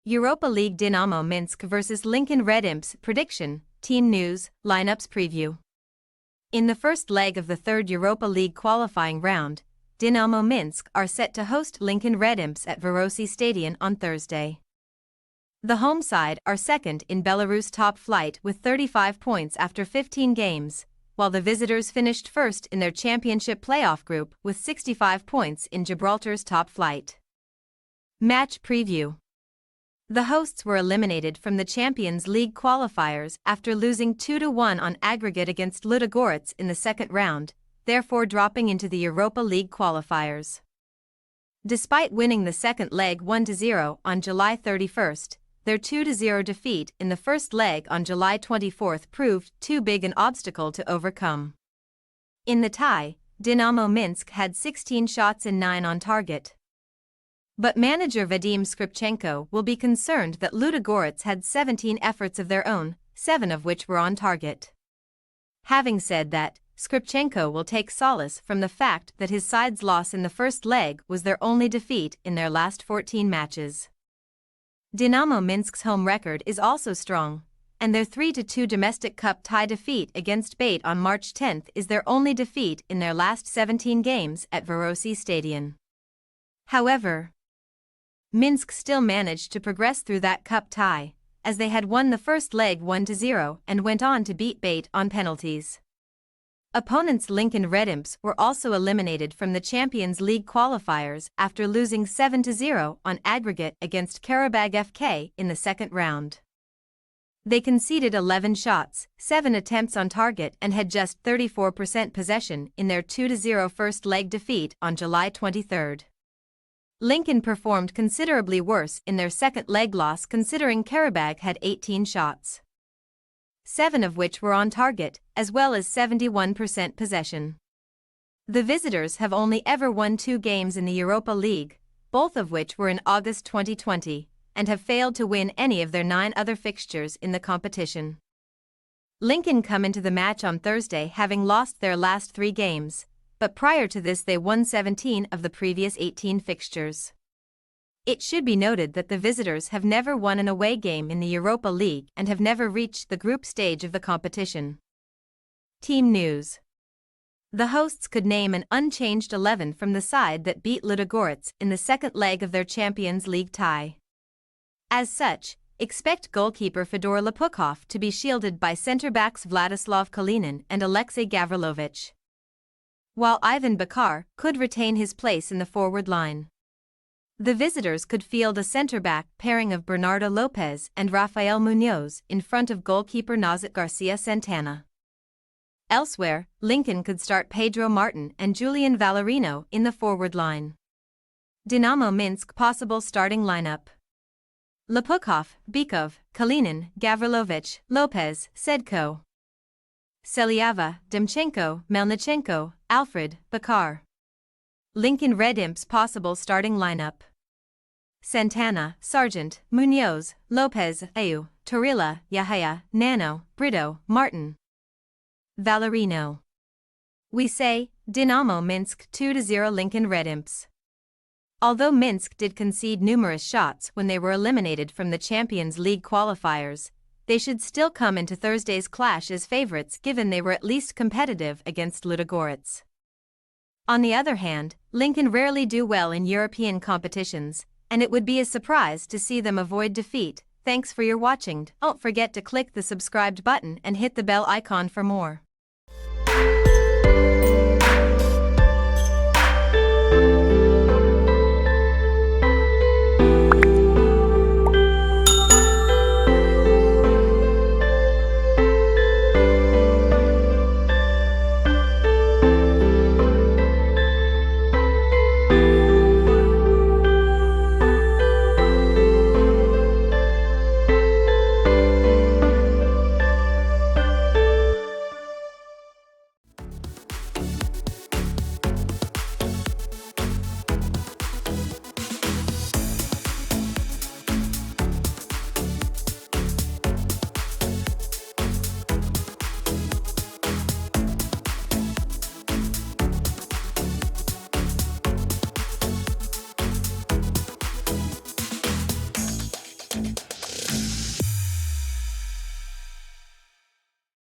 Europa League Dinamo Minsk vs Lincoln Red Imps prediction, team news, lineups preview. In the first leg of the third Europa League qualifying round, Dinamo Minsk are set to host Lincoln Red Imps at Varosi Stadion on Thursday. The home side are second in Belarus top flight with 35 points after 15 games, while the visitors finished first in their championship playoff group with 65 points in Gibraltar's top flight. Match preview. The hosts were eliminated from the Champions League qualifiers after losing 2-1 on aggregate against Ludogorets in the second round, therefore dropping into the Europa League qualifiers. Despite winning the second leg 1-0 on July 31st, their 2-0 defeat in the first leg on July 24th proved too big an obstacle to overcome. In the tie, Dinamo Minsk had 16 shots and 9 on target. But manager Vadim Skripchenko will be concerned that Ludogorets had 17 efforts of their own, 7 of which were on target. Having said that, Skripchenko will take solace from the fact that his side's loss in the first leg was their only defeat in their last 14 matches. Dinamo Minsk's home record is also strong, and their 3-2 domestic cup tie defeat against Bate on March 10 is their only defeat in their last 17 games at Varosi Stadion. However, Minsk still managed to progress through that cup tie, as they had won the first leg 1-0 and went on to beat Bate on penalties. Opponents Lincoln Red Imps were also eliminated from the Champions League qualifiers after losing 7-0 on aggregate against Karabag FK in the second round. They conceded 11 shots, 7 attempts on target and had just 34% possession in their 2-0 first leg defeat on July 23. Lincoln performed considerably worse in their second leg loss considering Karabag had 18 shots, 7 of which were on target, as well as 71% possession. The visitors have only ever won 2 games in the Europa League, both of which were in August 2020, and have failed to win any of their 9 other fixtures in the competition. Lincoln come into the match on Thursday having lost their last 3 games, but prior to this they won 17 of the previous 18 fixtures. It should be noted that the visitors have never won an away game in the Europa League and have never reached the group stage of the competition. Team news. The hosts could name an unchanged 11 from the side that beat Ludogorets in the second leg of their Champions League tie. As such, expect goalkeeper Fedor Lopukov to be shielded by centre-backs Vladislav Kalinin and Alexei Gavrilovich, while Ivan Bakar could retain his place in the forward line. The visitors could field a centre-back pairing of Bernardo Lopez and Rafael Munoz in front of goalkeeper Nazat Garcia Santana. Elsewhere, Lincoln could start Pedro Martin and Julian Valerino in the forward line. Dinamo Minsk possible starting lineup: Lopukov, Bykov, Kalinin, Gavrilovich, Lopez, Sedko, Selyava, Demchenko, Melnichenko, Alfred, Bakar. Lincoln Red Imps possible starting lineup: Santana, Sargent, Munoz, Lopez, Ayu, Torilla, Yahaya, Nano, Brito, Martin, Valerino. We say, Dinamo Minsk 2-0 Lincoln Red Imps. Although Minsk did concede numerous shots when they were eliminated from the Champions League qualifiers, they should still come into Thursday's clash as favorites given they were at least competitive against Ludogorets. On the other hand, Lincoln rarely do well in European competitions, and it would be a surprise to see them avoid defeat. Thanks for your watching. Don't forget to click the subscribed button and hit the bell icon for more.